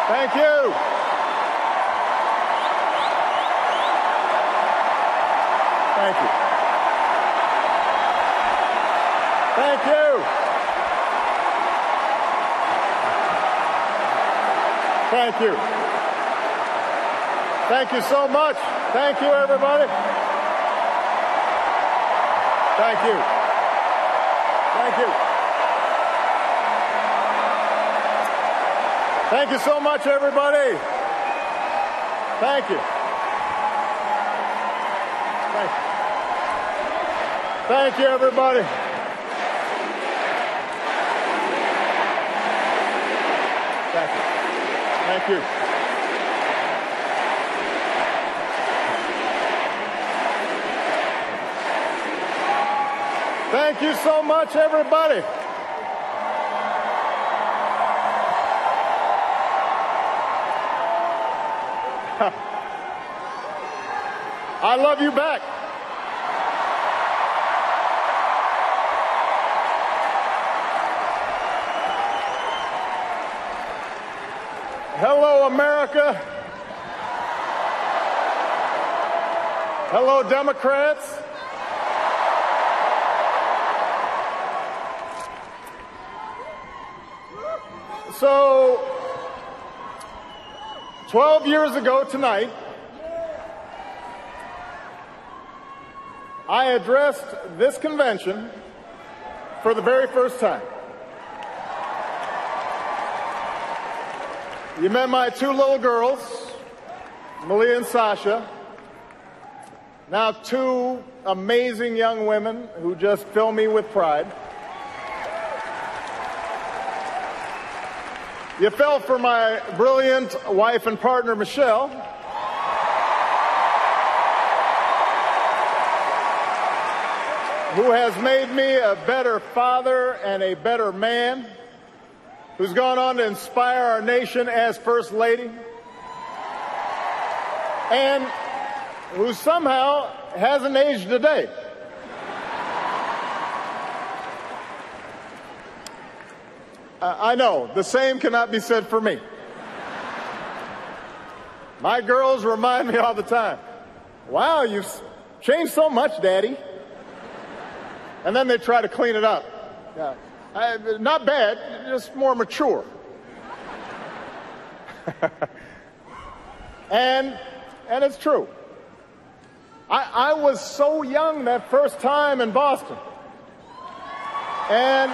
Thank you. Thank you. Thank you. Thank you. Thank you so much. Thank you, everybody. Thank you. Thank you. Thank you so much, everybody. Thank you. Thank you. Thank you, everybody. Thank you. Thank you. Thank you so much, everybody. I love you back. Hello, America. Hello, Democrats. So, 12 years ago tonight, I addressed this convention for the very first time. You met my two little girls, Malia and Sasha, now two amazing young women who just fill me with pride. You fell for my brilliant wife and partner, Michelle. Who has made me a better father and a better man, who's gone on to inspire our nation as First Lady, and who somehow hasn't aged a day. I know, the same cannot be said for me. My girls remind me all the time, wow, you've changed so much, Daddy. And then they try to clean it up. Yeah. Not bad, just more mature. and it's true. I was so young that first time in Boston. And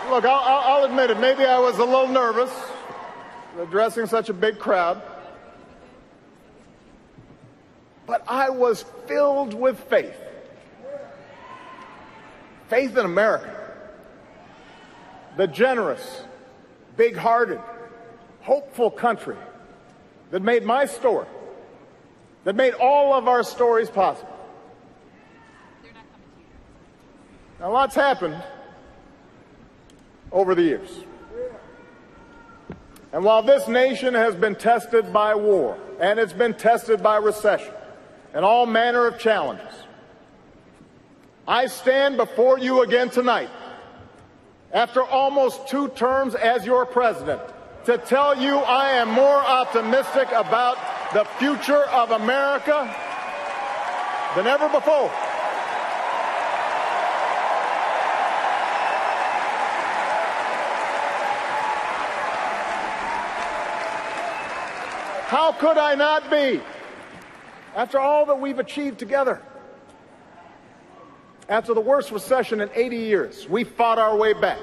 look, I'll admit it, maybe I was a little nervous addressing such a big crowd. But I was filled with faith. Faith in America. The generous, big-hearted, hopeful country that made my story, that made all of our stories possible. Now, lots happened over the years. And while this nation has been tested by war, and it's been tested by recession, and all manner of challenges, I stand before you again tonight, after almost 2 terms as your president, to tell you I am more optimistic about the future of America than ever before. How could I not be? After all that we've achieved together, after the worst recession in 80 years, we fought our way back.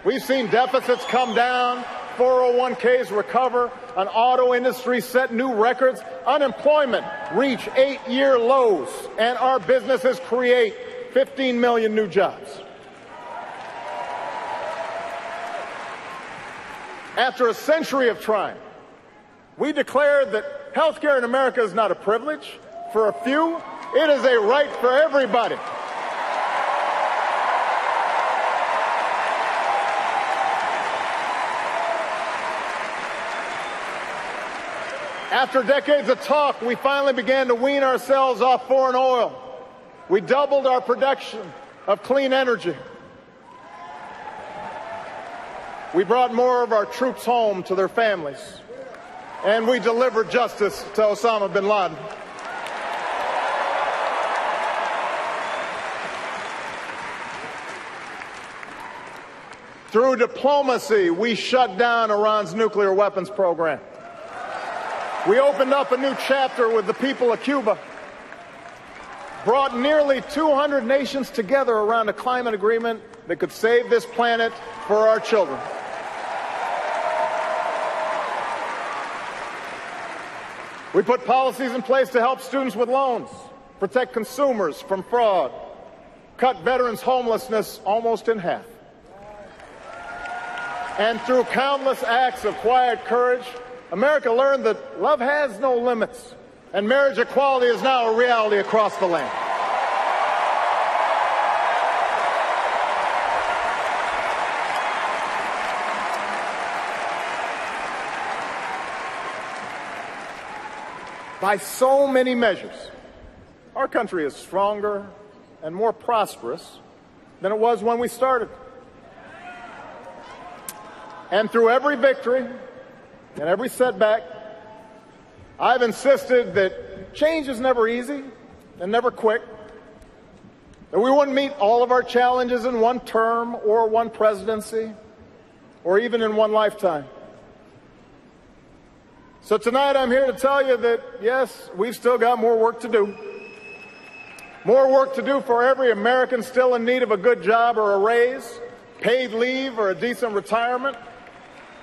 We've seen deficits come down, 401ks recover, an auto industry set new records, unemployment reach 8-year lows, and our businesses create 15 million new jobs. After a century of trying, we declared that health care in America is not a privilege for a few. It is a right for everybody. After decades of talk, we finally began to wean ourselves off foreign oil. We doubled our production of clean energy. We brought more of our troops home to their families. And we delivered justice to Osama bin Laden. Through diplomacy, we shut down Iran's nuclear weapons program. We opened up a new chapter with the people of Cuba, brought nearly 200 nations together around a climate agreement that could save this planet for our children. We put policies in place to help students with loans, protect consumers from fraud, cut veterans' homelessness almost in half. And through countless acts of quiet courage, America learned that love has no limits, and marriage equality is now a reality across the land. By so many measures, our country is stronger and more prosperous than it was when we started. And through every victory and every setback, I've insisted that change is never easy and never quick, that we wouldn't meet all of our challenges in one term or one presidency or even in one lifetime. So tonight I'm here to tell you that, yes, we've still got more work to do. More work to do for every American still in need of a good job or a raise, paid leave or a decent retirement,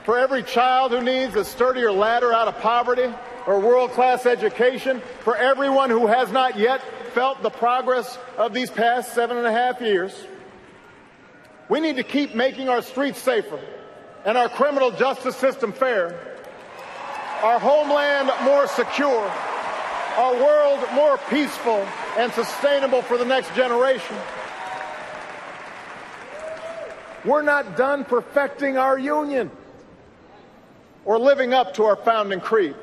for every child who needs a sturdier ladder out of poverty or world-class education, for everyone who has not yet felt the progress of these past 7.5 years. We need to keep making our streets safer and our criminal justice system fair, our homeland more secure, our world more peaceful and sustainable for the next generation. We're not done perfecting our union or living up to our founding creed,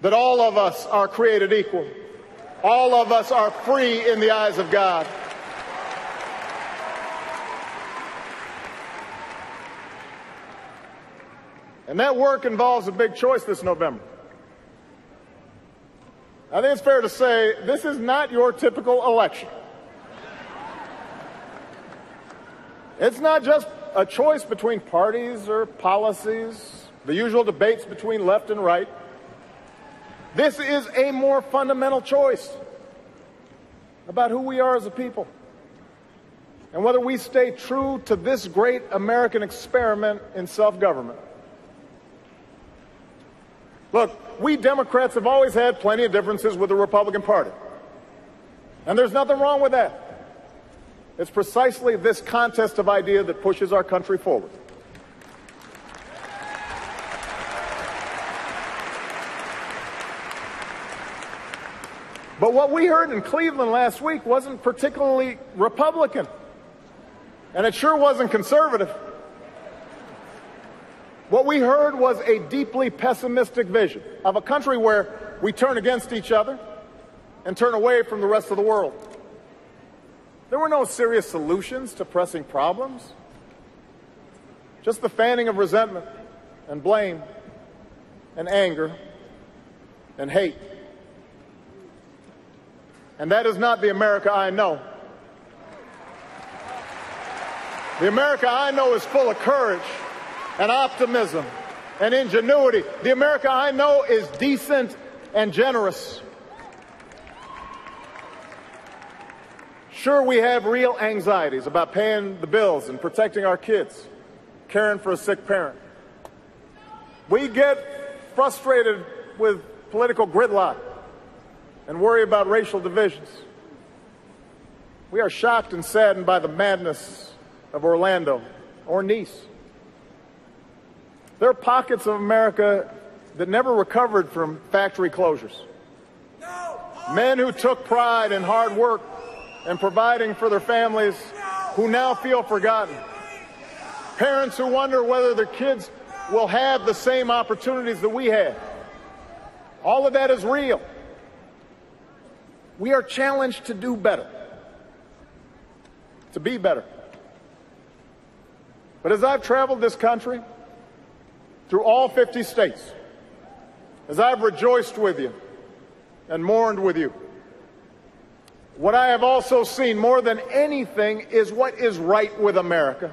that all of us are created equal. All of us are free in the eyes of God. And that work involves a big choice this November. I think it's fair to say this is not your typical election. It's not just a choice between parties or policies, the usual debates between left and right. This is a more fundamental choice about who we are as a people and whether we stay true to this great American experiment in self-government. Look, we Democrats have always had plenty of differences with the Republican Party, and there's nothing wrong with that. It's precisely this contest of ideas that pushes our country forward. But what we heard in Cleveland last week wasn't particularly Republican, and it sure wasn't conservative. What we heard was a deeply pessimistic vision of a country where we turn against each other and turn away from the rest of the world. There were no serious solutions to pressing problems, just the fanning of resentment and blame and anger and hate. And that is not the America I know. The America I know is full of courage and optimism and ingenuity. The America I know is decent and generous. Sure, we have real anxieties about paying the bills and protecting our kids, caring for a sick parent. We get frustrated with political gridlock and worry about racial divisions. We are shocked and saddened by the madness of Orlando or Nice. There are pockets of America that never recovered from factory closures. Men who took pride in hard work and providing for their families who now feel forgotten. Parents who wonder whether their kids will have the same opportunities that we had. All of that is real. We are challenged to do better, to be better. But as I've traveled this country, through all 50 states, as I've rejoiced with you and mourned with you, what I have also seen more than anything is what is right with America.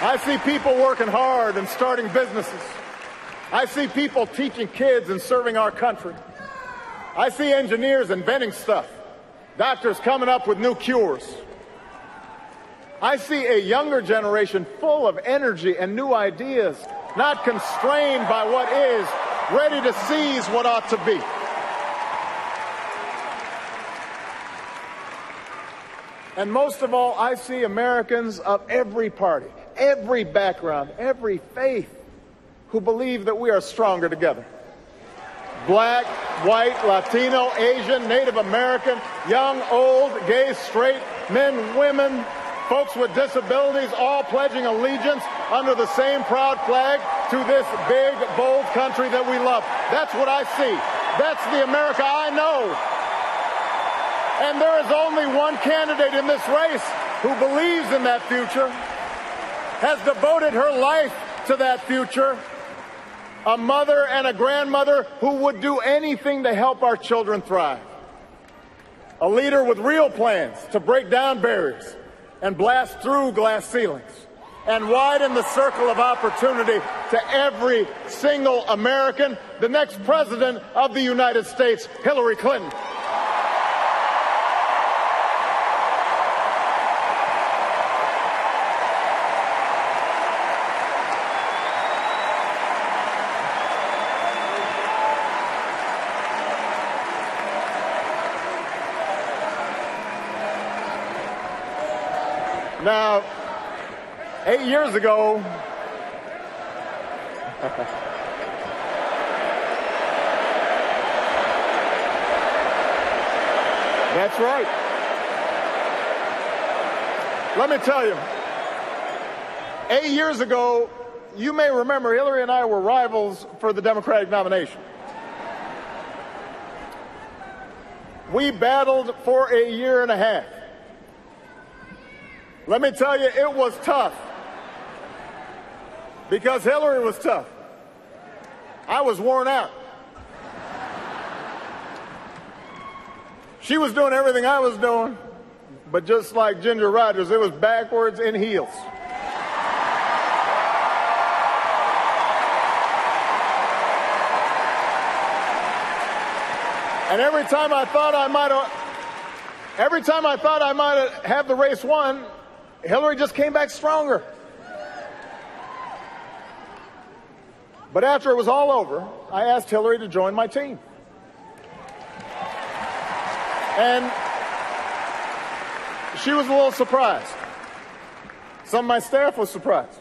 I see people working hard and starting businesses. I see people teaching kids and serving our country. I see engineers inventing stuff, doctors coming up with new cures. I see a younger generation full of energy and new ideas, not constrained by what is, ready to seize what ought to be. And most of all, I see Americans of every party, every background, every faith, who believe that we are stronger together. Black, white, Latino, Asian, Native American, young, old, gay, straight, men, women, folks with disabilities, all pledging allegiance under the same proud flag to this big, bold country that we love. That's what I see. That's the America I know. And there is only one candidate in this race who believes in that future, has devoted her life to that future, a mother and a grandmother who would do anything to help our children thrive, a leader with real plans to break down barriers and blast through glass ceilings and widen the circle of opportunity to every single American, the next president of the United States, Hillary Clinton. Now, 8 years ago, that's right. Let me tell you, 8 years ago, you may remember Hillary and I were rivals for the Democratic nomination. We battled for a year and a half. Let me tell you, it was tough, because Hillary was tough. I was worn out. She was doing everything I was doing, but just like Ginger Rogers, it was backwards in heels. And every time I thought I might have the race won, Hillary just came back stronger. But after it was all over, I asked Hillary to join my team. And she was a little surprised. Some of my staff was surprised.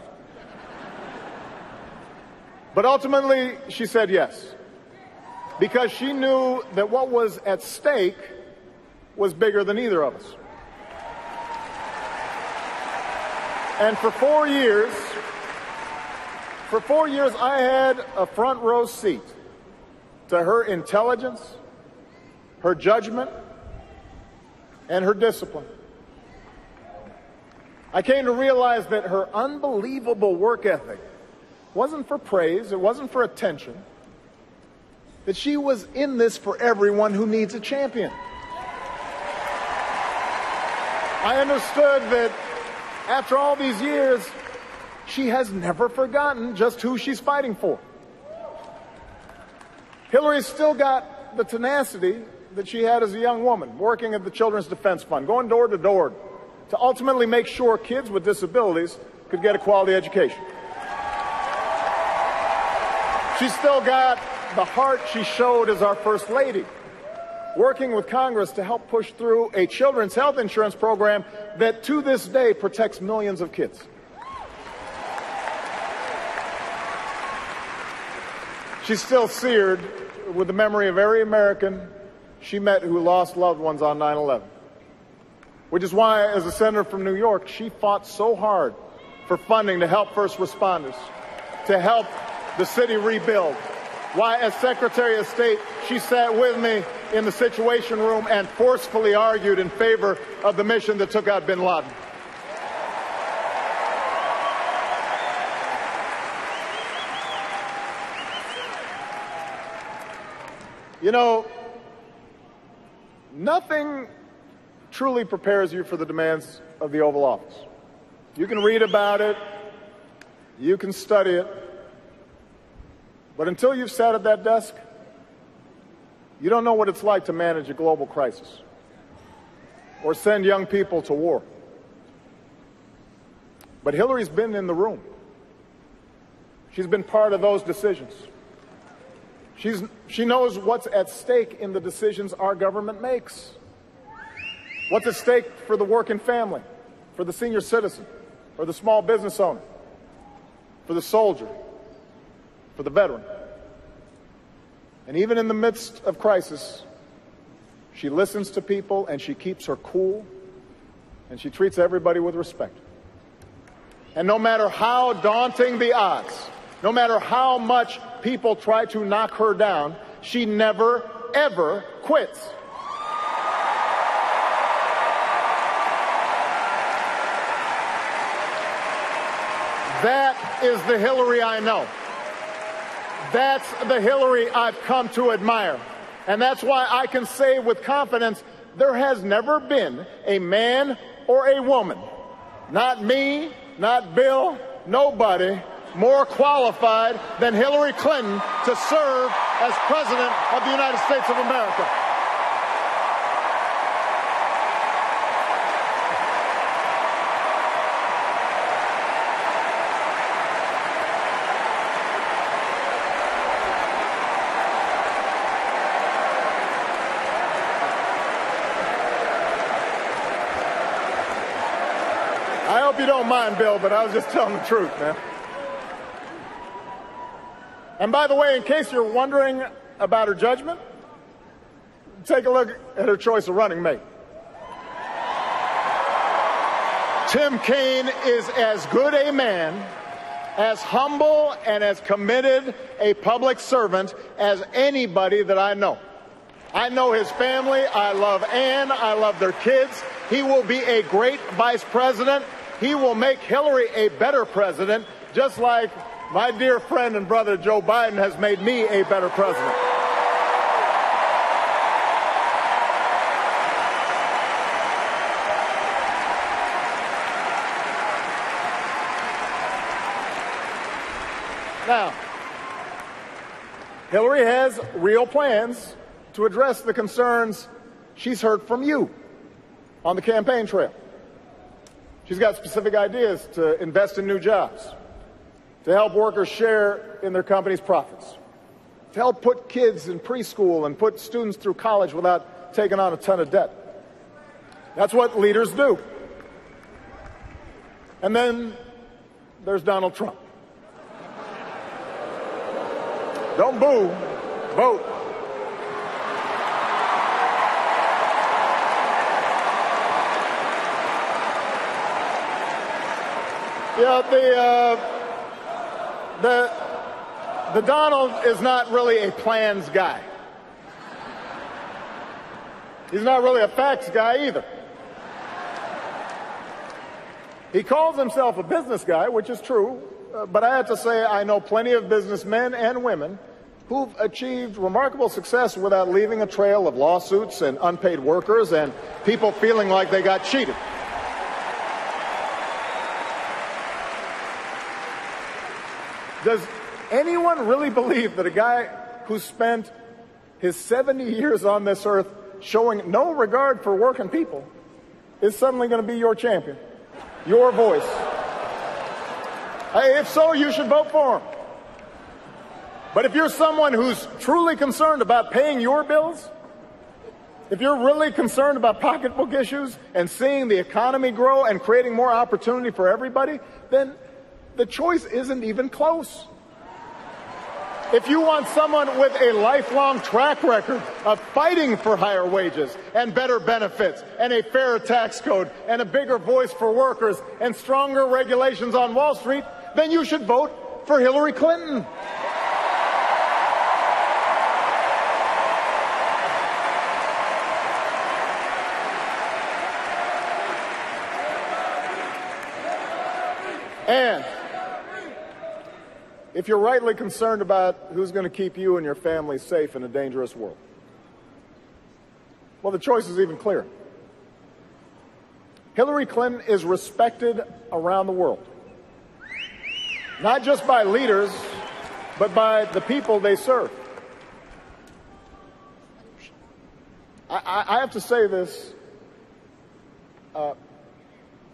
But ultimately, she said yes, because she knew that what was at stake was bigger than either of us. And for 4 years, I had a front row seat to her intelligence, her judgment, and her discipline. I came to realize that her unbelievable work ethic wasn't for praise, it wasn't for attention, that she was in this for everyone who needs a champion. I understood that after all these years, she has never forgotten just who she's fighting for. Hillary's still got the tenacity that she had as a young woman, working at the Children's Defense Fund, going door to door to ultimately make sure kids with disabilities could get a quality education. She's still got the heart she showed as our First Lady, working with Congress to help push through a children's health insurance program that to this day protects millions of kids. She's still seared with the memory of every American she met who lost loved ones on 9/11. Which is why, as a senator from New York, she fought so hard for funding to help first responders, to help the city rebuild. Why, as Secretary of State, she sat with me in the Situation Room and forcefully argued in favor of the mission that took out bin Laden. You know, nothing truly prepares you for the demands of the Oval Office. You can read about it, you can study it, but until you've sat at that desk, you don't know what it's like to manage a global crisis or send young people to war. But Hillary's been in the room. She's been part of those decisions. She knows what's at stake in the decisions our government makes. What's at stake for the working family, for the senior citizen, for the small business owner, for the soldier, for the veteran. And even in the midst of crisis, she listens to people and she keeps her cool and she treats everybody with respect. And no matter how daunting the odds, no matter how much people try to knock her down, she never, ever quits. That is the Hillary I know. That's the Hillary I've come to admire. And that's why I can say with confidence, there has never been a man or a woman, not me, not Bill, nobody, more qualified than Hillary Clinton to serve as President of the United States of America. I hope you don't mind, Bill, but I was just telling the truth, man. And by the way, in case you're wondering about her judgment, take a look at her choice of running mate. Tim Kaine is as good a man, as humble and as committed a public servant as anybody that I know. I know his family. I love Ann. I love their kids. He will be a great vice president. He will make Hillary a better president, just like my dear friend and brother Joe Biden has made me a better president. Now, Hillary has real plans to address the concerns she's heard from you on the campaign trail. She's got specific ideas to invest in new jobs, to help workers share in their company's profits, to help put kids in preschool and put students through college without taking on a ton of debt. That's what leaders do. And then there's Donald Trump. Don't boo, vote. Yeah, the Donald is not really a plans guy. He's not really a facts guy either. He calls himself a business guy, which is true, but I have to say I know plenty of businessmen and women who've achieved remarkable success without leaving a trail of lawsuits and unpaid workers and people feeling like they got cheated. Does anyone really believe that a guy who spent his 70 years on this earth showing no regard for working people is suddenly going to be your champion, your voice? If so, you should vote for him. But if you're someone who's truly concerned about paying your bills, if you're really concerned about pocketbook issues and seeing the economy grow and creating more opportunity for everybody, then the choice isn't even close. If you want someone with a lifelong track record of fighting for higher wages and better benefits and a fairer tax code and a bigger voice for workers and stronger regulations on Wall Street, then you should vote for Hillary Clinton. And if you're rightly concerned about who's going to keep you and your family safe in a dangerous world, well, the choice is even clearer. Hillary Clinton is respected around the world, not just by leaders, but by the people they serve. I have to say this.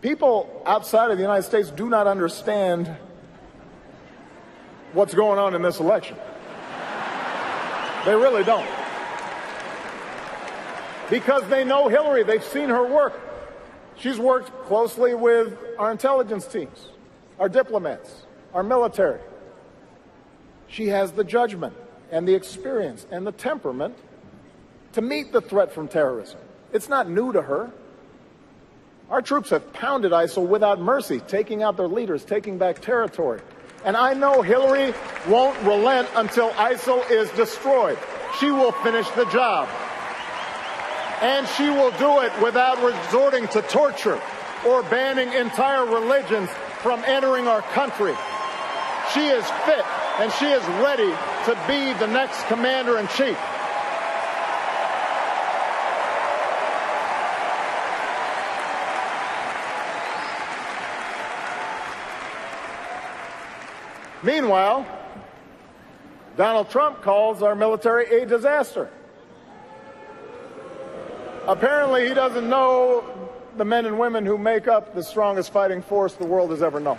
People outside of the United States do not understand what's going on in this election. They really don't. Because they know Hillary. They've seen her work. She's worked closely with our intelligence teams, our diplomats, our military. She has the judgment and the experience and the temperament to meet the threat from terrorism. It's not new to her. Our troops have pounded ISIL without mercy, taking out their leaders, taking back territory. And I know Hillary won't relent until ISIL is destroyed. She will finish the job. And she will do it without resorting to torture or banning entire religions from entering our country. She is fit and she is ready to be the next commander-in-chief. Meanwhile, Donald Trump calls our military a disaster. Apparently, he doesn't know the men and women who make up the strongest fighting force the world has ever known.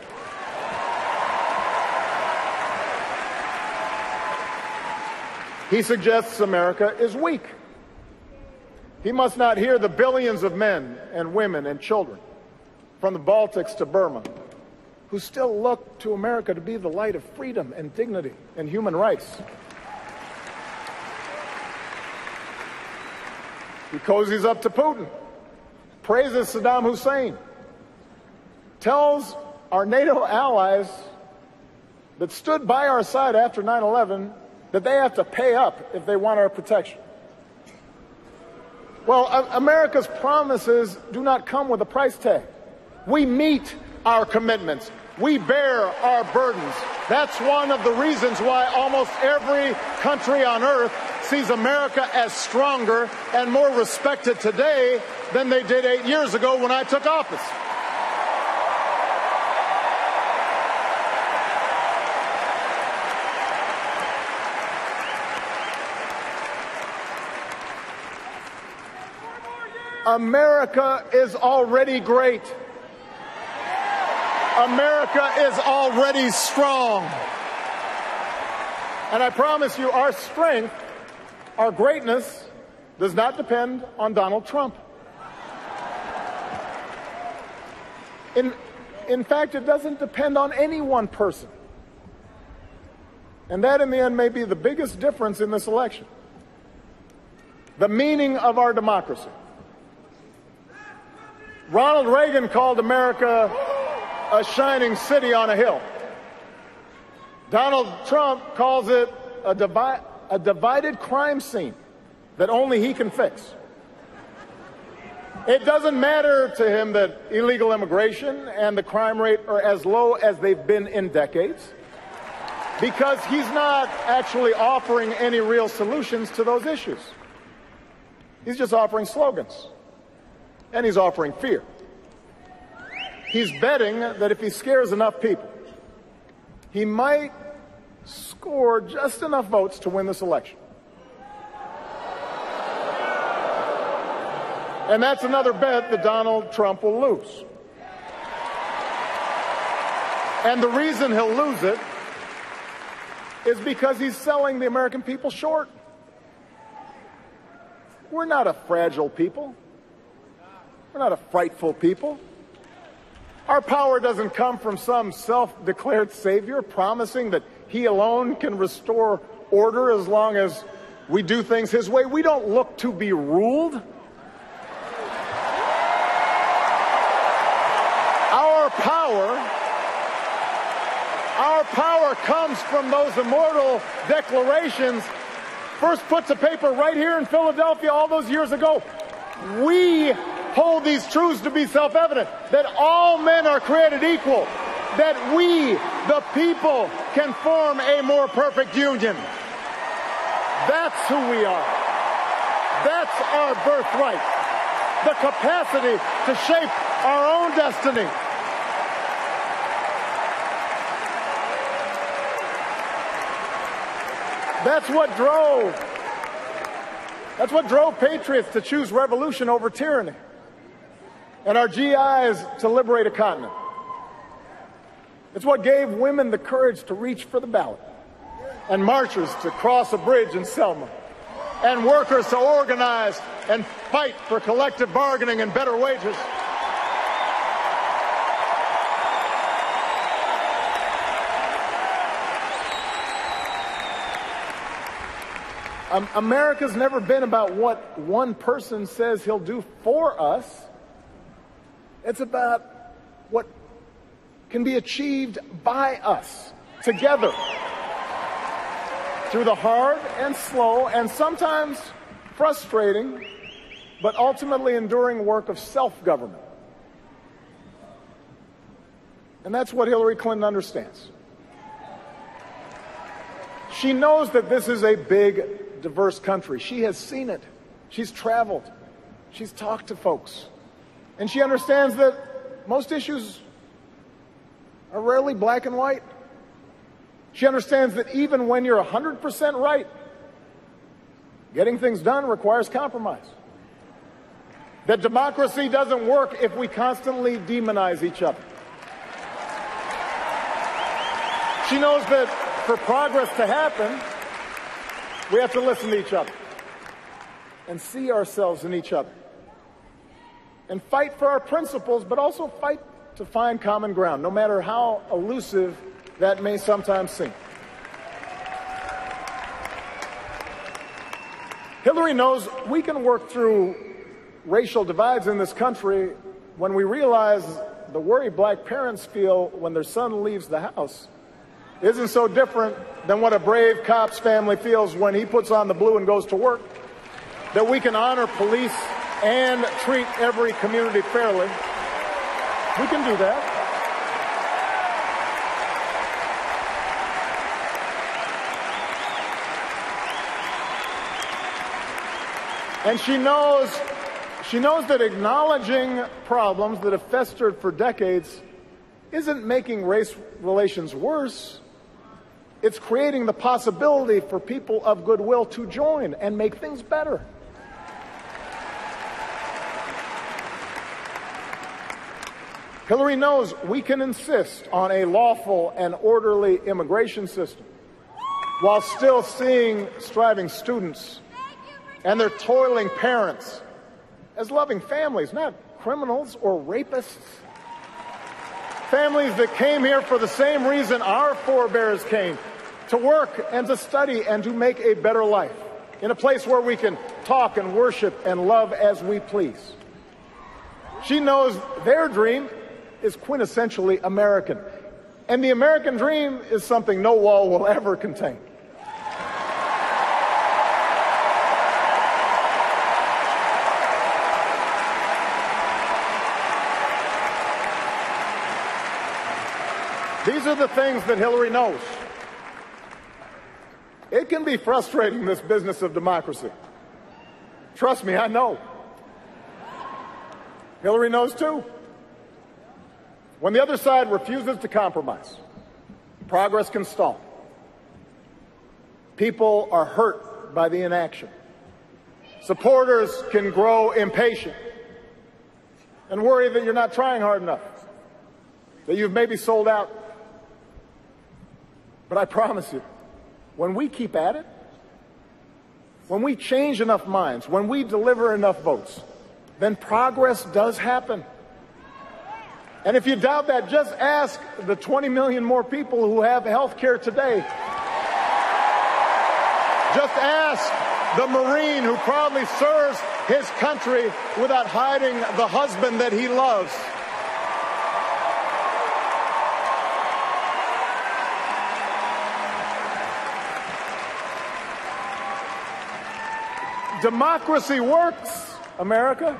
He suggests America is weak. He must not hear the billions of men and women and children from the Baltics to Burma who still look to America to be the light of freedom and dignity and human rights. He cozies up to Putin, praises Saddam Hussein, tells our NATO allies that stood by our side after 9/11 that they have to pay up if they want our protection. Well, America's promises do not come with a price tag. We meet our commitments. We bear our burdens. That's one of the reasons why almost every country on earth sees America as stronger and more respected today than they did 8 years ago when I took office. America is already great. America is already strong. And I promise you, our strength, our greatness, does not depend on Donald Trump. In fact, it doesn't depend on any one person. And that, in the end, may be the biggest difference in this election. The meaning of our democracy. Ronald Reagan called America a shining city on a hill. Donald Trump calls it a divided crime scene that only he can fix. It doesn't matter to him that illegal immigration and the crime rate are as low as they've been in decades, because he's not actually offering any real solutions to those issues. He's just offering slogans, and he's offering fear. He's betting that if he scares enough people, he might score just enough votes to win this election. And that's another bet that Donald Trump will lose. And the reason he'll lose it is because he's selling the American people short. We're not a fragile people. We're not a frightful people. Our power doesn't come from some self-declared savior promising that he alone can restore order as long as we do things his way. We don't look to be ruled. Our power comes from those immortal declarations first put to paper right here in Philadelphia all those years ago. We hold these truths to be self-evident, that all men are created equal, that we, the people, can form a more perfect union. That's who we are. That's our birthright. The capacity to shape our own destiny. That's what drove patriots to choose revolution over tyranny, and our GIs to liberate a continent. It's what gave women the courage to reach for the ballot, and marchers to cross a bridge in Selma, and workers to organize and fight for collective bargaining and better wages. America's never been about what one person says he'll do for us. It's about what can be achieved by us, together, through the hard and slow and sometimes frustrating, but ultimately enduring work of self-government. And that's what Hillary Clinton understands. She knows that this is a big, diverse country. She has seen it. She's traveled. She's talked to folks. And she understands that most issues are rarely black and white. She understands that even when you're 100% right, getting things done requires compromise. That democracy doesn't work if we constantly demonize each other. She knows that for progress to happen, we have to listen to each other and see ourselves in each other and fight for our principles, but also fight to find common ground, no matter how elusive that may sometimes seem. Hillary knows we can work through racial divides in this country when we realize the worry black parents feel when their son leaves the house isn't so different than what a brave cop's family feels when he puts on the blue and goes to work. That we can honor police and treat every community fairly. We can do that. And she knows that acknowledging problems that have festered for decades isn't making race relations worse. It's creating the possibility for people of goodwill to join and make things better. Hillary knows we can insist on a lawful and orderly immigration system while still seeing striving students and their toiling parents as loving families, not criminals or rapists. Families that came here for the same reason our forebears came, to work and to study and to make a better life in a place where we can talk and worship and love as we please. She knows their dream is quintessentially American, and the American dream is something no wall will ever contain. These are the things that Hillary knows. It can be frustrating, this business of democracy. Trust me, I know. Hillary knows too. When the other side refuses to compromise, progress can stall. People are hurt by the inaction. Supporters can grow impatient and worry that you're not trying hard enough, that you've maybe sold out. But I promise you, when we keep at it, when we change enough minds, when we deliver enough votes, then progress does happen. And if you doubt that, just ask the 20 million more people who have health care today. Just ask the Marine who proudly serves his country without hiding the husband that he loves. Democracy works, America,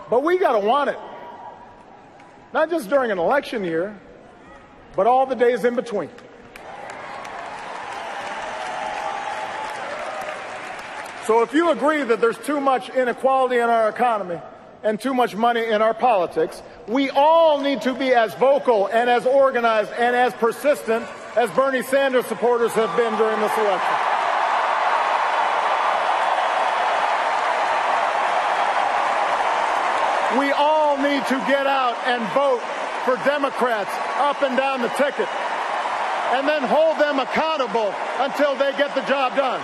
but we got to want it. Not just during an election year, but all the days in between. So if you agree that there's too much inequality in our economy and too much money in our politics, we all need to be as vocal and as organized and as persistent as Bernie Sanders supporters have been during this election. We all need to get out and vote for Democrats up and down the ticket, and then hold them accountable until they get the job done.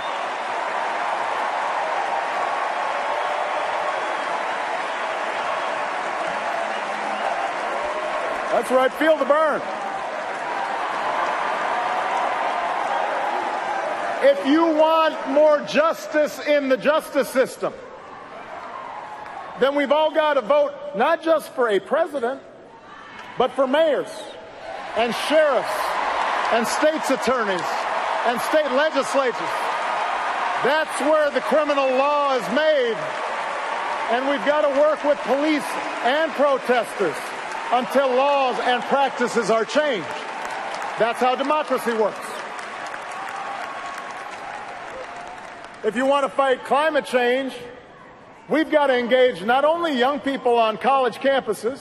That's right, feel the burn. If you want more justice in the justice system, then we've all got to vote not just for a president, but for mayors and sheriffs and state's attorneys and state legislatures. That's where the criminal law is made. And we've got to work with police and protesters until laws and practices are changed. That's how democracy works. If you want to fight climate change, we've got to engage not only young people on college campuses,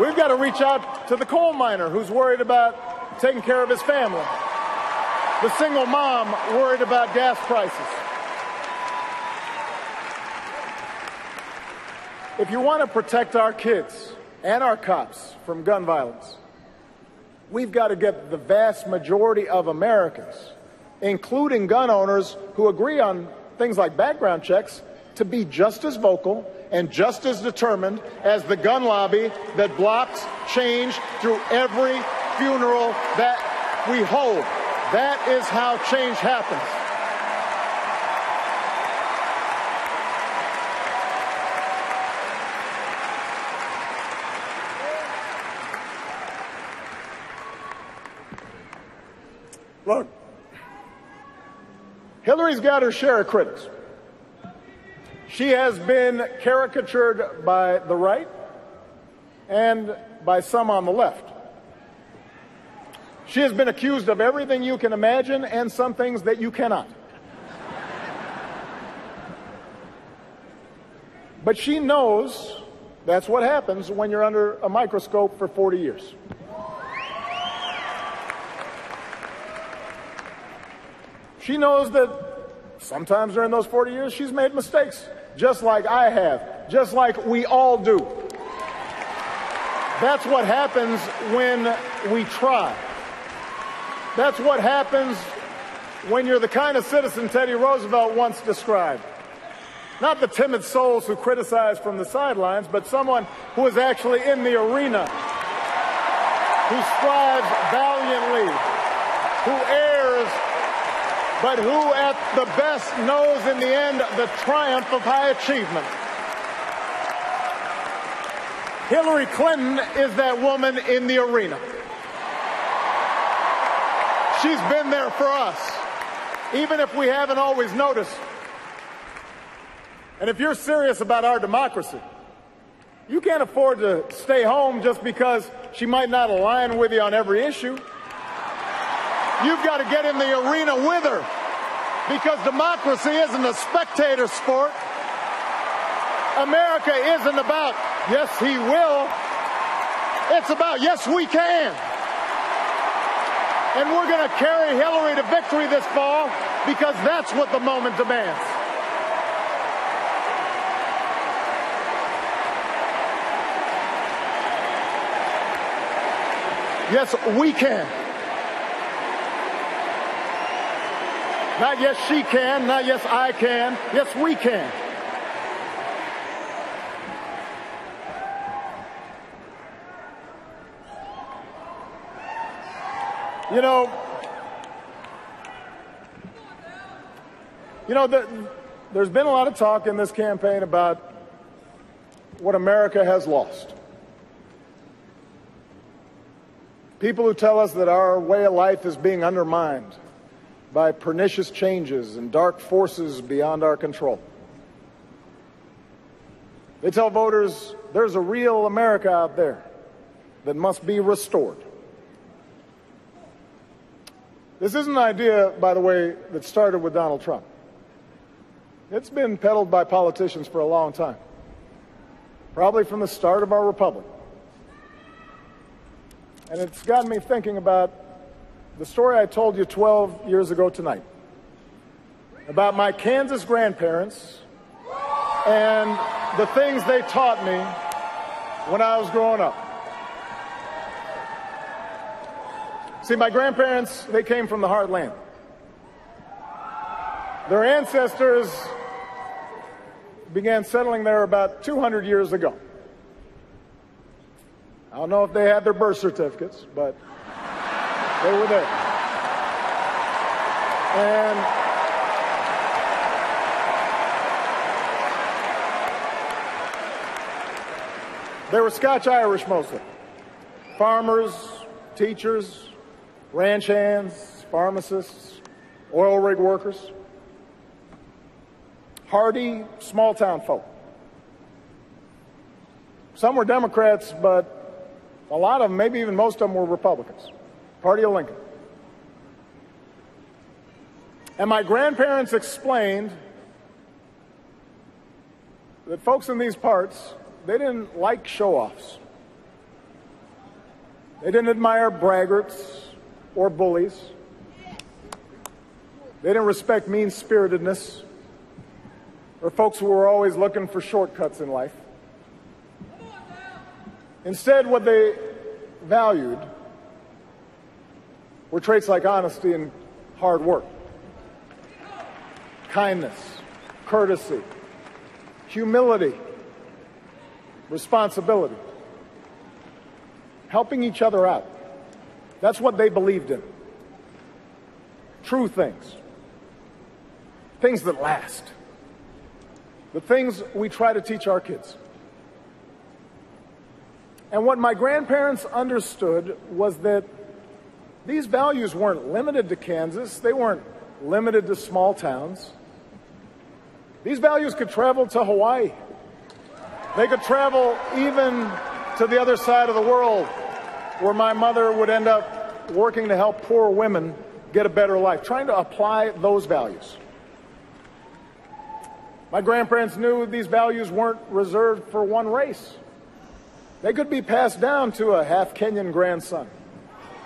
we've got to reach out to the coal miner who's worried about taking care of his family, the single mom worried about gas prices. If you want to protect our kids and our cops from gun violence, we've got to get the vast majority of Americans, including gun owners who agree on things like background checks, to be just as vocal and just as determined as the gun lobby that blocks change through every funeral that we hold. That is how change happens. Look, Hillary's got her share of critics. She has been caricatured by the right and by some on the left. She has been accused of everything you can imagine and some things that you cannot. But she knows that's what happens when you're under a microscope for 40 years. She knows that sometimes during those 40 years she's made mistakes, just like I have, just like we all do. That's what happens when we try. That's what happens when you're the kind of citizen Teddy Roosevelt once described. Not the timid souls who criticize from the sidelines, but someone who is actually in the arena, who strives valiantly, who errs, but who at the best knows in the end the triumph of high achievement. Hillary Clinton is that woman in the arena. She's been there for us, even if we haven't always noticed. And if you're serious about our democracy, you can't afford to stay home just because she might not align with you on every issue. You've got to get in the arena with her, because democracy isn't a spectator sport. America isn't about, yes, he will. It's about, yes, we can. And we're going to carry Hillary to victory this fall because that's what the moment demands. Yes, we can. Not yes, she can, not yes, I can. Yes, we can. There's been a lot of talk in this campaign about what America has lost. People who tell us that our way of life is being undermined by pernicious changes and dark forces beyond our control. They tell voters there's a real America out there that must be restored. This isn't an idea, by the way, that started with Donald Trump. It's been peddled by politicians for a long time, probably from the start of our republic. And it's gotten me thinking about the story I told you 12 years ago tonight, about my Kansas grandparents and the things they taught me when I was growing up. See, my grandparents, they came from the heartland. Their ancestors began settling there about 200 years ago. I don't know if they had their birth certificates, but they were there. And they were Scotch-Irish mostly. Farmers, teachers, ranch hands, pharmacists, oil rig workers. Hardy, small-town folk. Some were Democrats, but a lot of them, maybe even most of them, were Republicans. Party of Lincoln. And my grandparents explained that folks in these parts, they didn't like show-offs. They didn't admire braggarts or bullies. They didn't respect mean-spiritedness or folks who were always looking for shortcuts in life. Instead, what they valued were traits like honesty and hard work, kindness, courtesy, humility, responsibility, helping each other out. That's what they believed in. True things. Things that last. The things we try to teach our kids. And what my grandparents understood was that these values weren't limited to Kansas. They weren't limited to small towns. These values could travel to Hawaii. They could travel even to the other side of the world, where my mother would end up working to help poor women get a better life, trying to apply those values. My grandparents knew these values weren't reserved for one race. They could be passed down to a half Kenyan grandson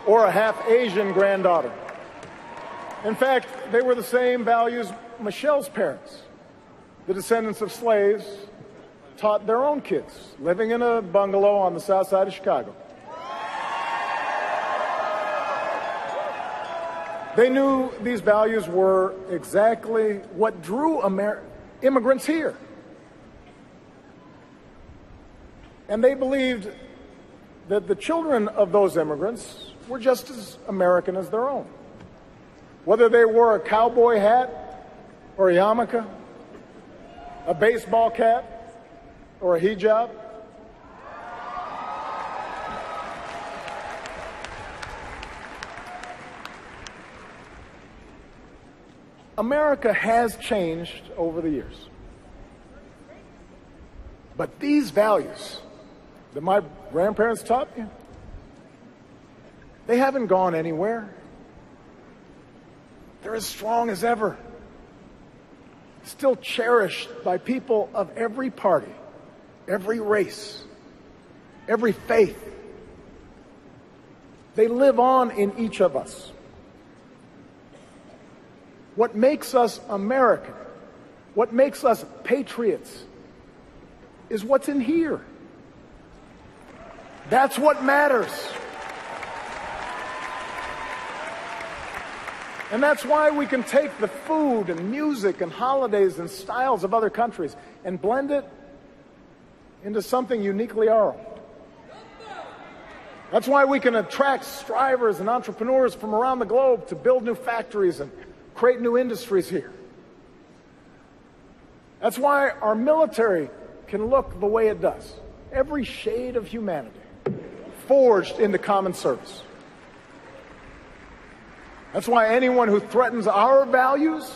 or a half Asian granddaughter. In fact, they were the same values Michelle's parents, the descendants of slaves, taught their own kids living in a bungalow on the south side of Chicago. They knew these values were exactly what drew immigrants here. And they believed that the children of those immigrants were just as American as their own. Whether they wore a cowboy hat or a yarmulke, a baseball cap or a hijab. America has changed over the years. But these values that my grandparents taught me, they haven't gone anywhere. They're as strong as ever. Still cherished by people of every party, every race, every faith. They live on in each of us. What makes us American, what makes us patriots, is what's in here. That's what matters. And that's why we can take the food and music and holidays and styles of other countries and blend it into something uniquely our own. That's why we can attract strivers and entrepreneurs from around the globe to build new factories and create new industries here. That's why our military can look the way it does. Every shade of humanity forged into common service. That's why anyone who threatens our values,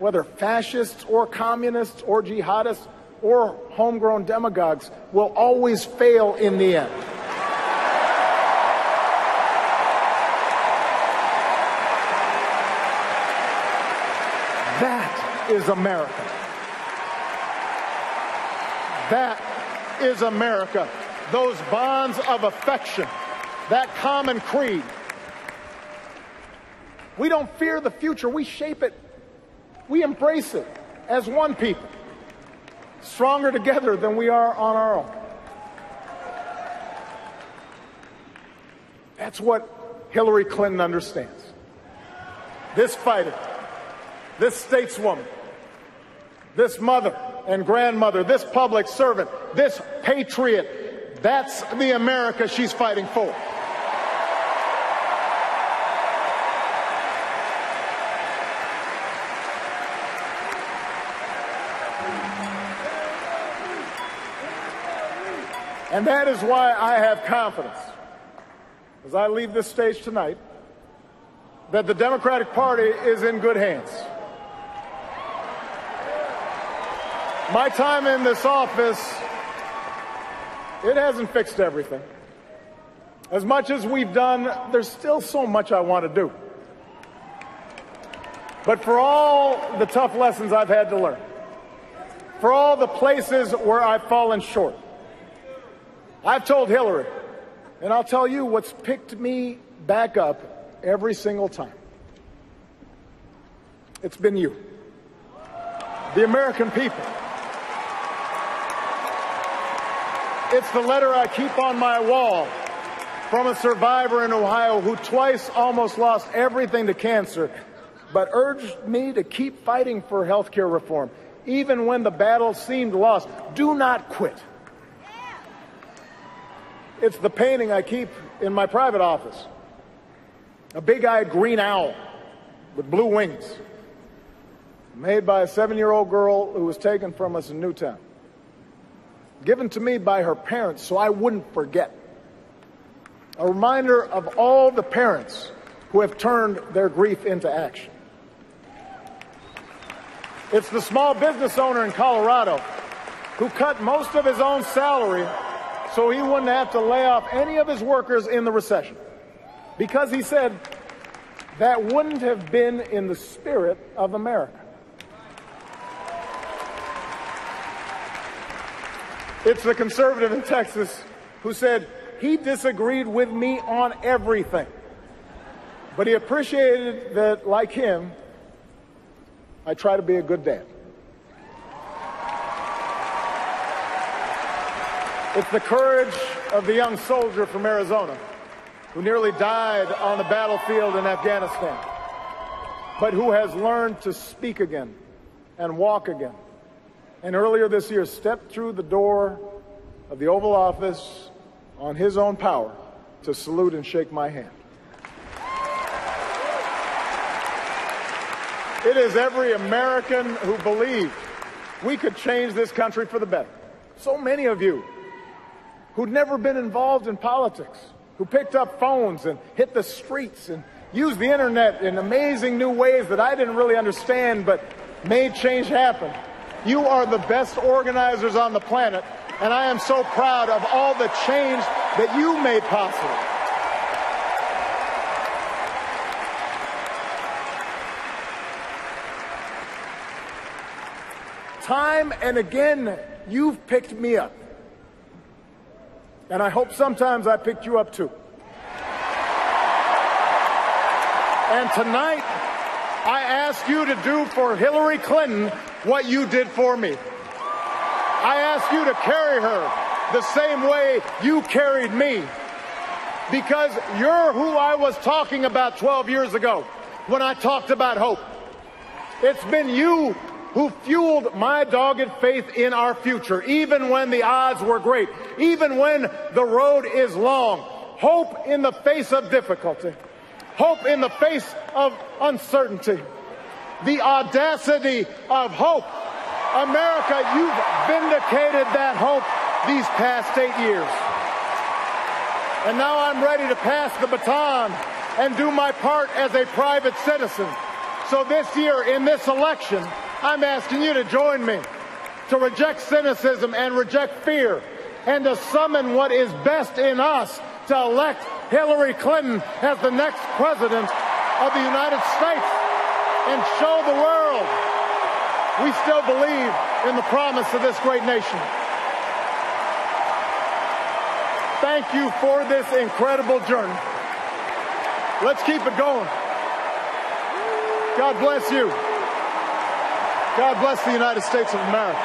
whether fascists or communists or jihadists or homegrown demagogues, will always fail in the end. That is America. That is America. Those bonds of affection, that common creed. We don't fear the future. We shape it. We embrace it as one people, stronger together than we are on our own. That's what Hillary Clinton understands. This fighter, this stateswoman, this mother and grandmother, this public servant, this patriot, that's the America she's fighting for. And that is why I have confidence, as I leave this stage tonight, that the Democratic Party is in good hands. My time in this office, it hasn't fixed everything. As much as we've done, there's still so much I want to do. But for all the tough lessons I've had to learn, for all the places where I've fallen short, I've told Hillary, and I'll tell you what's picked me back up every single time. It's been you, the American people. It's the letter I keep on my wall from a survivor in Ohio who twice almost lost everything to cancer, but urged me to keep fighting for health care reform, even when the battle seemed lost. Do not quit. It's the painting I keep in my private office. A big-eyed green owl with blue wings, made by a 7-year-old girl who was taken from us in Newtown, given to me by her parents so I wouldn't forget. A reminder of all the parents who have turned their grief into action. It's the small business owner in Colorado who cut most of his own salary so he wouldn't have to lay off any of his workers in the recession, because he said that wouldn't have been in the spirit of America. It's the conservative in Texas who said he disagreed with me on everything, but he appreciated that, like him, I try to be a good dad. It's the courage of the young soldier from Arizona who nearly died on the battlefield in Afghanistan, but who has learned to speak again and walk again. And earlier this year stepped through the door of the Oval Office on his own power to salute and shake my hand. It is every American who believed we could change this country for the better. So many of you who'd never been involved in politics, who picked up phones and hit the streets and used the internet in amazing new ways that I didn't really understand but made change happen. You are the best organizers on the planet, and I am so proud of all the change that you made possible. Time and again, you've picked me up. And I hope sometimes I picked you up too. And tonight, I ask you to do for Hillary Clinton what you did for me. I ask you to carry her the same way you carried me. Because you're who I was talking about 12 years ago when I talked about hope. It's been you who fueled my dogged faith in our future, even when the odds were great, even when the road is long. Hope in the face of difficulty. Hope in the face of uncertainty. The audacity of hope. America, you've vindicated that hope these past 8 years. And now I'm ready to pass the baton and do my part as a private citizen. So this year, in this election, I'm asking you to join me to reject cynicism and reject fear and to summon what is best in us to elect Hillary Clinton as the next president of the United States and show the world We still believe in the promise of this great nation. Thank you for this incredible journey. Let's keep it going. God bless you. God bless the United States of America.